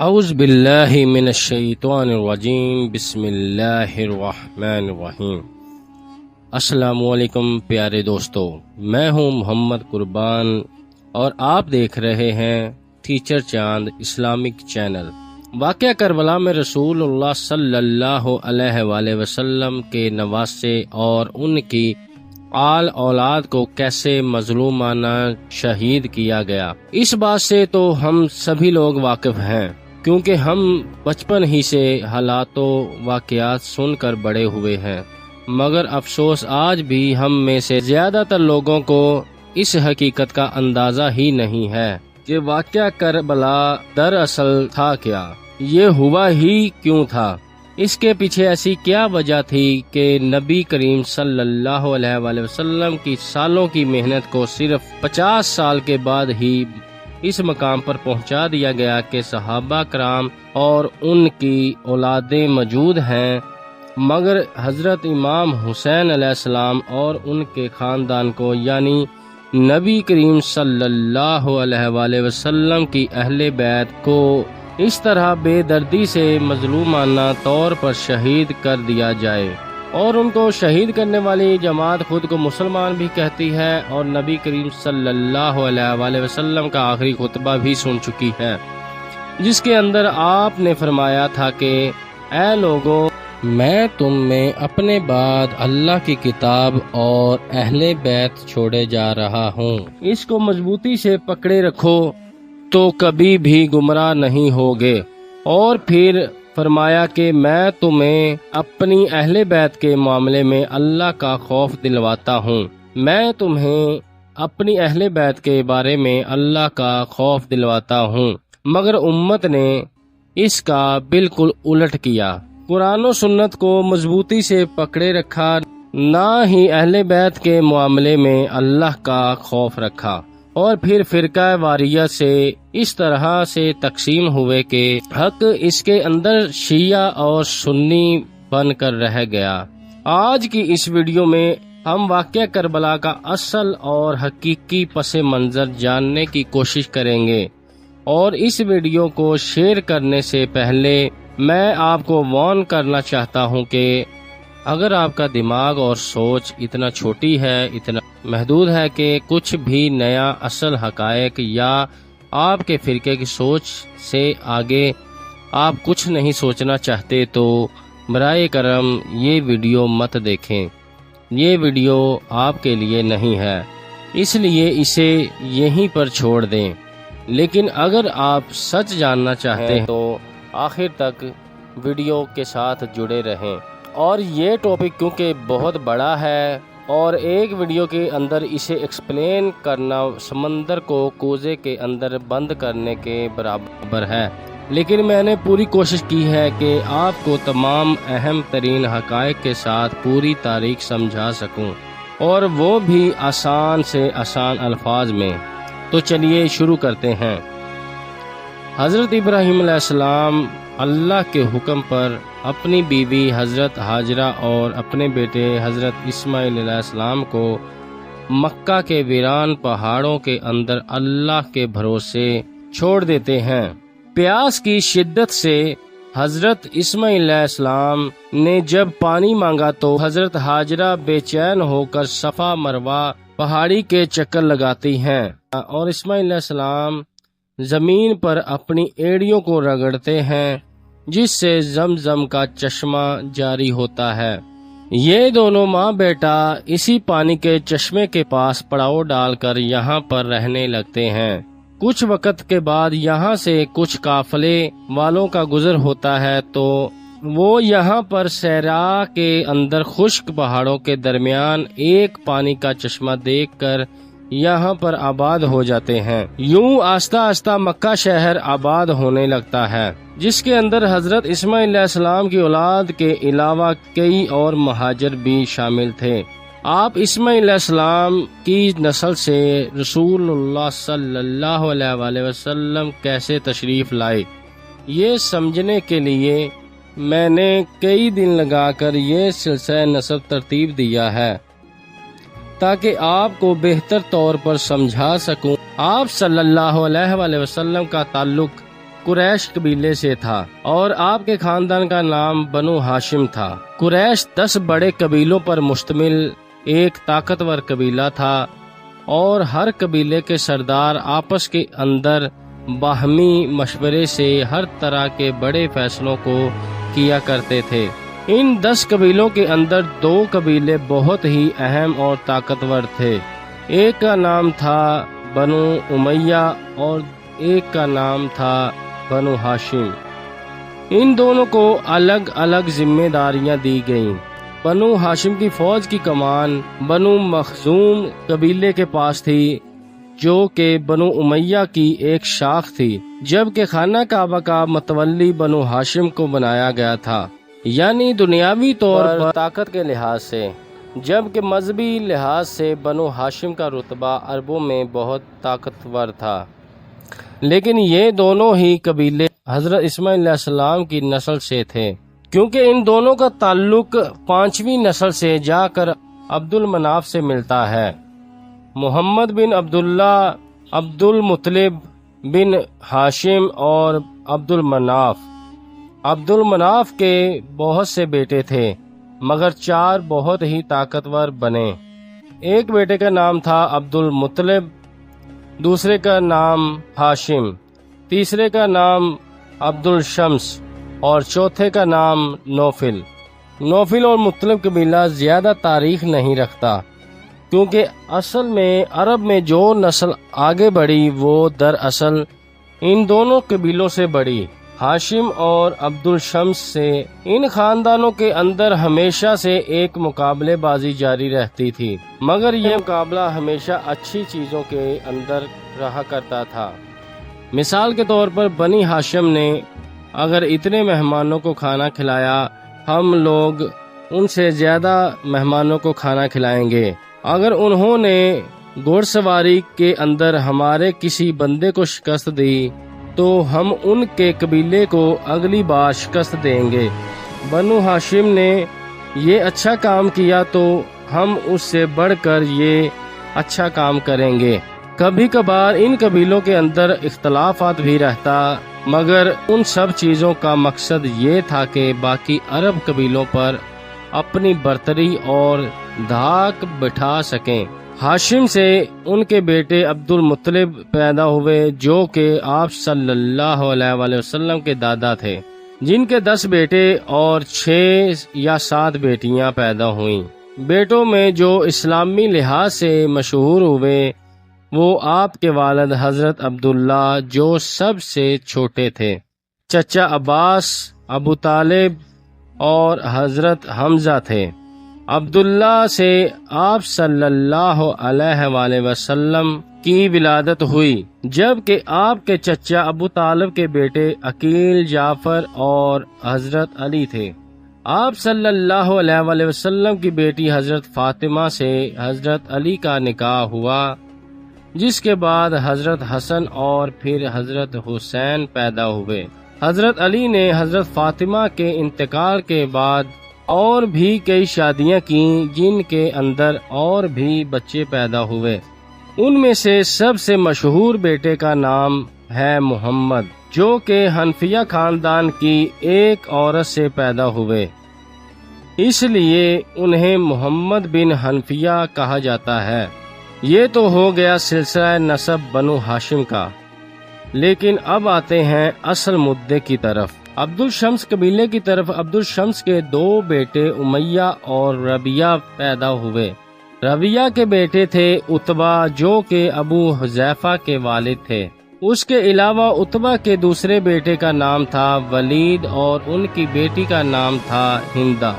اعوذ باللہ من الشیطان الرجیم، بسم اللہ الرحمن الرحیم۔ السلام علیکم پیارے دوستو، میں ہوں محمد قربان اور آپ دیکھ رہے ہیں ٹیچر چاند اسلامک چینل۔ واقعہ کربلا میں رسول اللہ صلی اللہ علیہ وآلہ وسلم کے نواسے اور ان کی آل اولاد کو کیسے مظلومانہ شہید کیا گیا، اس بات سے تو ہم سبھی لوگ واقف ہیں، کیونکہ ہم بچپن ہی سے حالات و واقعات سن کر بڑے ہوئے ہیں۔ مگر افسوس آج بھی ہم میں سے زیادہ تر لوگوں کو اس حقیقت کا اندازہ ہی نہیں ہے کہ واقعہ کربلا دراصل تھا کیا، یہ ہوا ہی کیوں تھا، اس کے پیچھے ایسی کیا وجہ تھی کہ نبی کریم صلی اللہ علیہ وآلہ وسلم کی سالوں کی محنت کو صرف 50 سال کے بعد ہی اس مقام پر پہنچا دیا گیا کہ صحابہ کرام اور ان کی اولادیں موجود ہیں، مگر حضرت امام حسین علیہ السلام اور ان کے خاندان کو، یعنی نبی کریم صلی اللہ علیہ وآلہ وسلم کی اہل بیت کو اس طرح بے دردی سے مظلومانہ طور پر شہید کر دیا جائے، اور ان کو شہید کرنے والی جماعت خود کو مسلمان بھی کہتی ہے اور نبی کریم صلی اللہ علیہ وآلہ وسلم کا آخری خطبہ بھی سن چکی ہے، جس کے اندر آپ نے فرمایا تھا کہ اے لوگو، میں تم میں اپنے بعد اللہ کی کتاب اور اہل بیت چھوڑے جا رہا ہوں، اس کو مضبوطی سے پکڑے رکھو تو کبھی بھی گمراہ نہیں ہوگے۔ اور پھر فرمایا کہ میں تمہیں اپنی اہل بیت کے معاملے میں اللہ کا خوف دلواتا ہوں، میں تمہیں اپنی اہل بیت کے بارے میں اللہ کا خوف دلواتا ہوں، مگر امت نے اس کا بالکل الٹ کیا، قرآن و سنت کو مضبوطی سے پکڑے رکھا، نہ ہی اہل بیت کے معاملے میں اللہ کا خوف رکھا، اور پھر فرقہ واریت سے اس طرح سے تقسیم ہوئے کہ حق اس کے اندر شیعہ اور سنی بن کر رہ گیا۔ آج کی اس ویڈیو میں ہم واقعہ کربلا کا اصل اور حقیقی پس منظر جاننے کی کوشش کریں گے، اور اس ویڈیو کو شیئر کرنے سے پہلے میں آپ کو وارن کرنا چاہتا ہوں کہ اگر آپ کا دماغ اور سوچ اتنا چھوٹی ہے، اتنا محدود ہے کہ کچھ بھی نیا اصل حقائق یا آپ کے فرقے کی سوچ سے آگے آپ کچھ نہیں سوچنا چاہتے، تو برائے کرم یہ ویڈیو مت دیکھیں، یہ ویڈیو آپ کے لیے نہیں ہے، اس لیے اسے یہیں پر چھوڑ دیں۔ لیکن اگر آپ سچ جاننا چاہتے ہیں تو آخر تک ویڈیو کے ساتھ جڑے رہیں، اور یہ ٹاپک کیونکہ بہت بڑا ہے اور ایک ویڈیو کے اندر اسے ایکسپلین کرنا سمندر کو کوزے کے اندر بند کرنے کے برابر ہے، لیکن میں نے پوری کوشش کی ہے کہ آپ کو تمام اہم ترین حقائق کے ساتھ پوری تاریخ سمجھا سکوں، اور وہ بھی آسان سے آسان الفاظ میں۔ تو چلیے شروع کرتے ہیں۔ حضرت ابراہیم علیہ السلام اللہ کے حکم پر اپنی بیوی حضرت ہاجرہ اور اپنے بیٹے حضرت اسماعیل علیہ السلام کو مکہ کے ویران پہاڑوں کے اندر اللہ کے بھروسے چھوڑ دیتے ہیں۔ پیاس کی شدت سے حضرت اسماعیل علیہ السلام نے جب پانی مانگا تو حضرت ہاجرہ بے چین ہو کر صفا مروہ پہاڑی کے چکر لگاتی ہیں، اور اسماعیل علیہ السلام زمین پر اپنی ایڑیوں کو رگڑتے ہیں، جس سے زمزم کا چشمہ جاری ہوتا ہے۔ یہ دونوں ماں بیٹا اسی پانی کے چشمے کے پاس پڑاؤ ڈال کر یہاں پر رہنے لگتے ہیں۔ کچھ وقت کے بعد یہاں سے کچھ قافلے والوں کا گزر ہوتا ہے تو وہ یہاں پر صحرا کے اندر خشک پہاڑوں کے درمیان ایک پانی کا چشمہ دیکھ کر یہاں پر آباد ہو جاتے ہیں۔ یوں آہستہ آہستہ مکہ شہر آباد ہونے لگتا ہے، جس کے اندر حضرت اسماعیل علیہ السلام کی اولاد کے علاوہ کئی اور مہاجر بھی شامل تھے۔ آپ اسماعیل علیہ السلام کی نسل سے رسول اللہ صلی اللہ علیہ وآلہ وسلم کیسے تشریف لائے، یہ سمجھنے کے لیے میں نے کئی دن لگا کر یہ سلسلہ نسب ترتیب دیا ہے، تاکہ آپ کو بہتر طور پر سمجھا سکوں۔ آپ صلی اللہ علیہ وآلہ وسلم کا تعلق قریش قبیلے سے تھا اور آپ کے خاندان کا نام بنو ہاشم تھا۔ قریش 10 بڑے قبیلوں پر مشتمل ایک طاقتور قبیلہ تھا اور ہر قبیلے کے سردار آپس کے اندر باہمی مشورے سے ہر طرح کے بڑے فیصلوں کو کیا کرتے تھے۔ ان 10 قبیلوں کے اندر 2 قبیلے بہت ہی اہم اور طاقتور تھے۔ ایک کا نام تھا بنو امیہ اور ایک کا نام تھا بنو ہاشم۔ ان دونوں کو الگ الگ ذمہ داریاں دی گئیں۔ بنو ہاشم کی فوج کی کمان بنو مخزوم قبیلے کے پاس تھی، جو کہ بنو امیہ کی ایک شاخ تھی، جبکہ خانہ کعبہ کا متولی بنو ہاشم کو بنایا گیا تھا، یعنی دنیاوی طور پر طاقت کے لحاظ سے، جبکہ مذہبی لحاظ سے بنو ہاشم کا رتبہ عربوں میں بہت طاقتور تھا۔ لیکن یہ دونوں ہی قبیلے حضرت اسماعیل علیہ السلام کی نسل سے تھے، کیونکہ ان دونوں کا تعلق 5ویں نسل سے جا کر عبد المناف سے ملتا ہے۔ محمد بن عبداللہ، عبد المطلب بن ہاشم اور عبد المناف کے بہت سے بیٹے تھے، مگر 4 بہت ہی طاقتور بنے۔ ایک بیٹے کا نام تھا عبد المطلب، دوسرے کا نام ہاشم، تیسرے کا نام عبد الشمس اور چوتھے کا نام نوفل۔ نوفل اور مطلب قبیلہ زیادہ تاریخ نہیں رکھتا، کیونکہ اصل میں عرب میں جو نسل آگے بڑھی وہ دراصل ان دونوں قبیلوں سے بڑھی، ہاشم اور عبد الشمس سے۔ ان خاندانوں کے اندر ہمیشہ سے ایک مقابلے بازی جاری رہتی تھی، مگر یہ مقابلہ ہمیشہ اچھی چیزوں کے اندر رہا کرتا تھا۔ مثال کے طور پر بنی ہاشم نے اگر اتنے مہمانوں کو کھانا کھلایا، ہم لوگ ان سے زیادہ مہمانوں کو کھانا کھلائیں گے۔ اگر انہوں نے گھوڑ سواری کے اندر ہمارے کسی بندے کو شکست دی تو ہم ان کے قبیلے کو اگلی بار شکست دیں گے۔ بنو ہاشم نے یہ اچھا کام کیا تو ہم اس سے بڑھ کر یہ اچھا کام کریں گے۔ کبھی کبھار ان قبیلوں کے اندر اختلافات بھی رہتا، مگر ان سب چیزوں کا مقصد یہ تھا کہ باقی عرب قبیلوں پر اپنی برتری اور دھاک بٹھا سکیں۔ ہاشم سے ان کے بیٹے عبد المطلب پیدا ہوئے، جو کہ آپ صلی اللہ علیہ وآلہ وسلم کے دادا تھے، جن کے 10 بیٹے اور 6 یا 7 بیٹیاں پیدا ہوئیں۔ بیٹوں میں جو اسلامی لحاظ سے مشہور ہوئے وہ آپ کے والد حضرت عبداللہ، جو سب سے چھوٹے تھے، چچا عباس، ابو طالب اور حضرت حمزہ تھے۔ عبداللہ سے آپ صلی اللہ علیہ وآلہ وسلم کی ولادت ہوئی، جبکہ آپ کے چچا ابو طالب کے بیٹے عقیل، جعفر اور حضرت علی تھے۔ آپ صلی اللہ علیہ وآلہ وسلم کی بیٹی حضرت فاطمہ سے حضرت علی کا نکاح ہوا، جس کے بعد حضرت حسن اور پھر حضرت حسین پیدا ہوئے۔ حضرت علی نے حضرت فاطمہ کے انتقال کے بعد اور بھی کئی شادیاں کیں، جن کے اندر اور بھی بچے پیدا ہوئے۔ ان میں سے سب سے مشہور بیٹے کا نام ہے محمد، جو کہ حنفیہ خاندان کی ایک عورت سے پیدا ہوئے، اس لیے انہیں محمد بن حنفیہ کہا جاتا ہے۔ یہ تو ہو گیا سلسلہ نسب بنو ہاشم کا، لیکن اب آتے ہیں اصل مدعے کی طرف۔ عبد الشمس قبیلے کی طرف عبد الشمس کے 2 بیٹے امیہ اور ربیعہ پیدا ہوئے۔ ربیعہ کے بیٹے تھے عتبہ، جو کہ ابو حذیفہ کے والد تھے۔ اس کے علاوہ عتبہ کے دوسرے بیٹے کا نام تھا ولید اور ان کی بیٹی کا نام تھا ہندہ،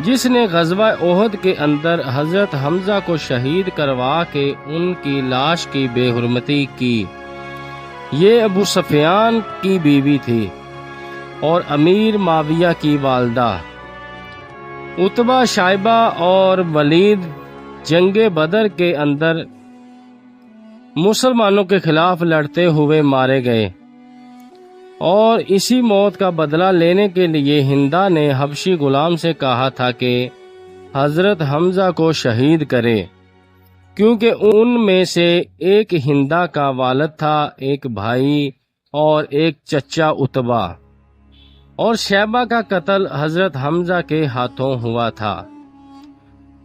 جس نے غزوہ احد کے اندر حضرت حمزہ کو شہید کروا کے ان کی لاش کی بے حرمتی کی۔ یہ ابو سفیان کی بیوی تھی اور امیر معاویہ کی والدہ۔ عتبہ، شائبہ اور ولید جنگ بدر کے اندر مسلمانوں کے خلاف لڑتے ہوئے مارے گئے، اور اسی موت کا بدلہ لینے کے لیے ہندہ نے حبشی غلام سے کہا تھا کہ حضرت حمزہ کو شہید کرے۔ کیونکہ ان میں سے ایک ہندا کا والد تھا، ایک بھائی اور ایک چچا اتبا، اور شیبہ کا قتل حضرت حمزہ کے ہاتھوں ہوا تھا۔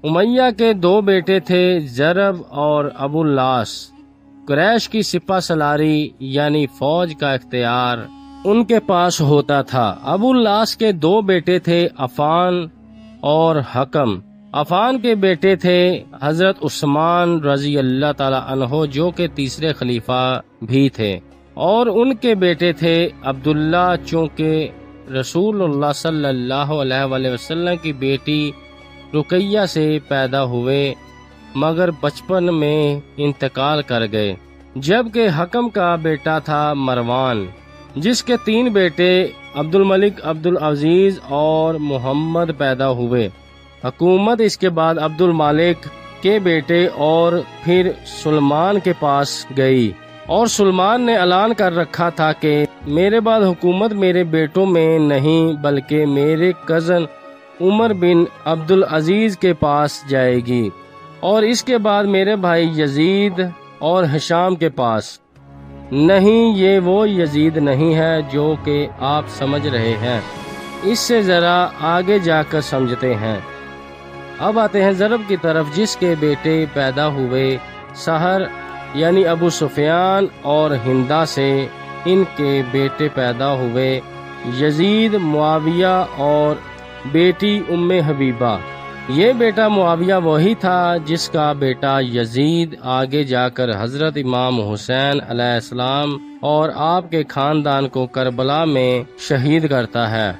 امیہ کے دو بیٹے تھے، ضرب اور ابو اللاس۔ قریش کی سپہ سالاری یعنی فوج کا اختیار ان کے پاس ہوتا تھا۔ ابو اللاس کے دو بیٹے تھے، عفان اور حکم۔ عفان کے بیٹے تھے حضرت عثمان رضی اللہ تعالی عنہ، جو کہ تیسرے خلیفہ بھی تھے، اور ان کے بیٹے تھے عبداللہ، چونکہ رسول اللہ صلی اللہ علیہ وآلہ وسلم کی بیٹی رقیہ سے پیدا ہوئے مگر بچپن میں انتقال کر گئے۔ جبکہ حکم کا بیٹا تھا مروان، جس کے تین بیٹے عبد الملک، عبد العزیز اور محمد پیدا ہوئے۔ حکومت اس کے بعد عبد المالک کے بیٹے اور پھر سلمان کے پاس گئی، اور سلمان نے اعلان کر رکھا تھا کہ میرے بعد حکومت میرے بیٹوں میں نہیں بلکہ میرے کزن عمر بن عبد العزیز کے پاس جائے گی، اور اس کے بعد میرے بھائی یزید اور ہشام کے پاس۔ نہیں، یہ وہ یزید نہیں ہے جو کہ آپ سمجھ رہے ہیں، اس سے ذرا آگے جا کر سمجھتے ہیں۔ اب آتے ہیں ضرب کی طرف، جس کے بیٹے پیدا ہوئے سحر یعنی ابو سفیان اور ہندا سے۔ ان کے بیٹے پیدا ہوئے یزید، معاویہ اور بیٹی ام حبیبہ۔ یہ بیٹا معاویہ وہی تھا جس کا بیٹا یزید آگے جا کر حضرت امام حسین علیہ السلام اور آپ کے خاندان کو کربلا میں شہید کرتا ہے۔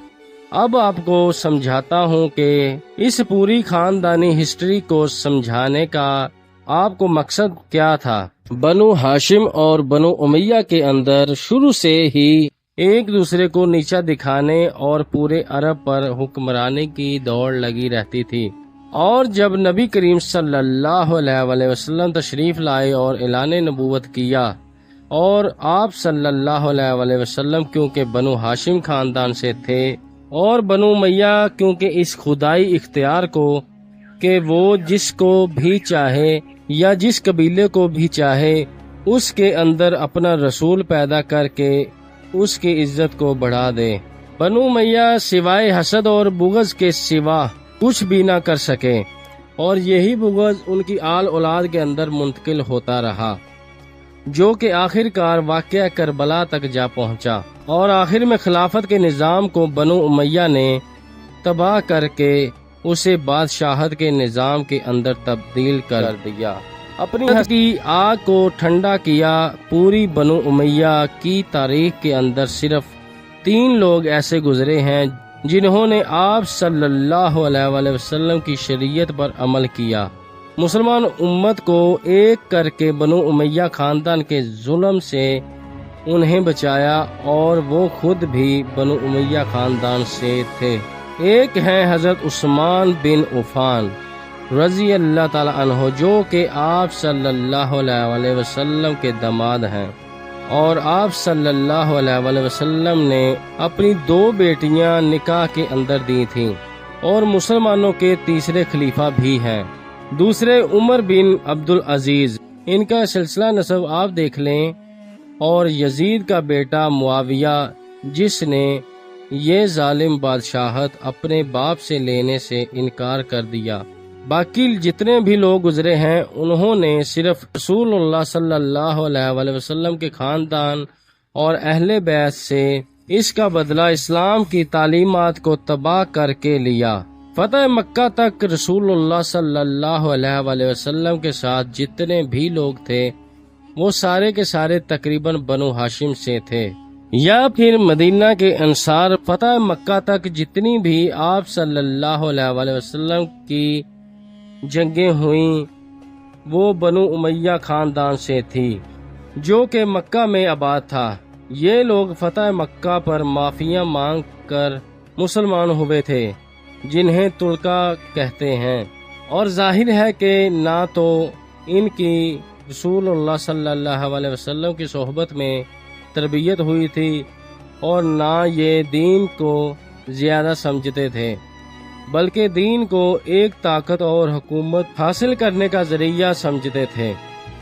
اب آپ کو سمجھاتا ہوں کہ اس پوری خاندانی ہسٹری کو سمجھانے کا آپ کو مقصد کیا تھا۔ بنو ہاشم اور بنو امیہ کے اندر شروع سے ہی ایک دوسرے کو نیچا دکھانے اور پورے عرب پر حکمرانی کی دوڑ لگی رہتی تھی، اور جب نبی کریم صلی اللہ علیہ وآلہ وسلم تشریف لائے اور اعلان نبوت کیا، اور آپ صلی اللہ علیہ وآلہ وسلم کیونکہ بنو ہاشم خاندان سے تھے، اور بنو امیہ کیونکہ اس خدائی اختیار کو کہ وہ جس کو بھی چاہے یا جس قبیلے کو بھی چاہے اس کے اندر اپنا رسول پیدا کر کے اس کی عزت کو بڑھا دے۔ بنو امیہ سوائے حسد اور بغض کے سوا کچھ بھی نہ کر سکے، اور یہی بغض ان کی آل اولاد کے اندر منتقل ہوتا رہا، جو کہ آخر کار واقعہ کربلا تک جا پہنچا، اور آخر میں خلافت کے نظام کو بنو امیہ نے تباہ کر کے اسے بادشاہت کے نظام کے اندر تبدیل کر دیا، اپنی حق کی آگ کو ٹھنڈا کیا۔ پوری بنو امیہ کی تاریخ کے اندر صرف 3 لوگ ایسے گزرے ہیں جنہوں نے آپ صلی اللہ علیہ وآلہ وسلم کی شریعت پر عمل کیا، مسلمان امت کو ایک کر کے بنو امیہ خاندان کے ظلم سے انہیں بچایا، اور وہ خود بھی بنو امیہ خاندان سے تھے۔ ایک ہیں حضرت عثمان بن عفان رضی اللہ تعالی عنہ، جو کہ آپ صلی اللہ علیہ وآلہ وسلم کے داماد ہیں، اور آپ صلی اللہ علیہ وآلہ وسلم نے اپنی 2 بیٹیاں نکاح کے اندر دی تھیں، اور مسلمانوں کے تیسرے خلیفہ بھی ہیں۔ دوسرے عمر بن عبد العزیز، ان کا سلسلہ نسب آپ دیکھ لیں، اور یزید کا بیٹا معاویہ، جس نے یہ ظالم بادشاہت اپنے باپ سے لینے سے انکار کر دیا۔ باقی جتنے بھی لوگ گزرے ہیں انہوں نے صرف رسول اللہ صلی اللہ علیہ وآلہ وسلم کے خاندان اور اہل بیت سے اس کا بدلہ اسلام کی تعلیمات کو تباہ کر کے لیا۔ فتح مکہ تک رسول اللہ صلی اللہ علیہ وآلہ وسلم کے ساتھ جتنے بھی لوگ تھے وہ سارے کے سارے تقریباً بنو ہاشم سے تھے، یا پھر مدینہ کے انصار۔ فتح مکہ تک جتنی بھی آپ صلی اللہ علیہ وآلہ وسلم کی جنگیں ہوئیں وہ بنو امیہ خاندان سے تھی، جو کہ مکہ میں آباد تھا۔ یہ لوگ فتح مکہ پر معافیاں مانگ کر مسلمان ہوئے تھے، جنہیں تلقا کہتے ہیں، اور ظاہر ہے کہ نہ تو ان کی رسول اللہ صلی اللہ علیہ وسلم کی صحبت میں تربیت ہوئی تھی، اور نہ یہ دین کو زیادہ سمجھتے تھے۔ بلکہ دین کو ایک طاقت اور حکومت حاصل کرنے کا ذریعہ سمجھتے تھے،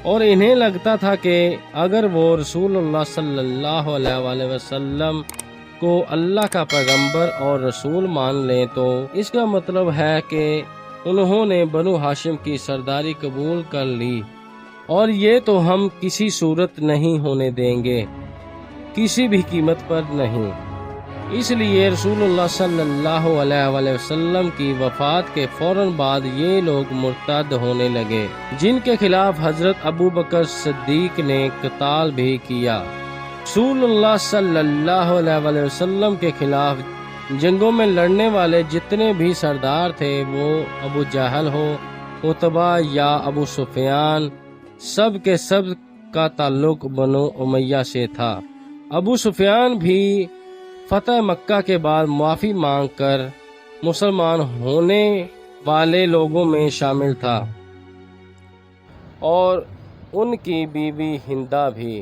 اور انہیں لگتا تھا کہ اگر وہ رسول اللہ صلی اللہ علیہ وآلہ وسلم کو اللہ کا پیغمبر اور رسول مان لیں تو اس کا مطلب ہے کہ انہوں نے بنو ہاشم کی سرداری قبول کر لی، اور یہ تو ہم کسی صورت نہیں ہونے دیں گے، کسی بھی قیمت پر نہیں۔ اس لیے رسول اللہ صلی اللہ علیہ وآلہ وسلم کی وفات کے فوراً بعد یہ لوگ مرتد ہونے لگے، جن کے خلاف حضرت ابو بکر صدیق نے قتال بھی کیا۔ رسول اللہ صلی اللہ علیہ وآلہ وسلم کے خلاف جنگوں میں لڑنے والے جتنے بھی سردار تھے، وہ ابو جہل ہو، عتبہ یا ابو سفیان، سب کے سب کا تعلق بنو امیہ سے تھا۔ ابو سفیان بھی فتح مکہ کے بعد معافی مانگ کر مسلمان ہونے والے لوگوں میں شامل تھا، اور ان کی بیوی ہندہ بھی۔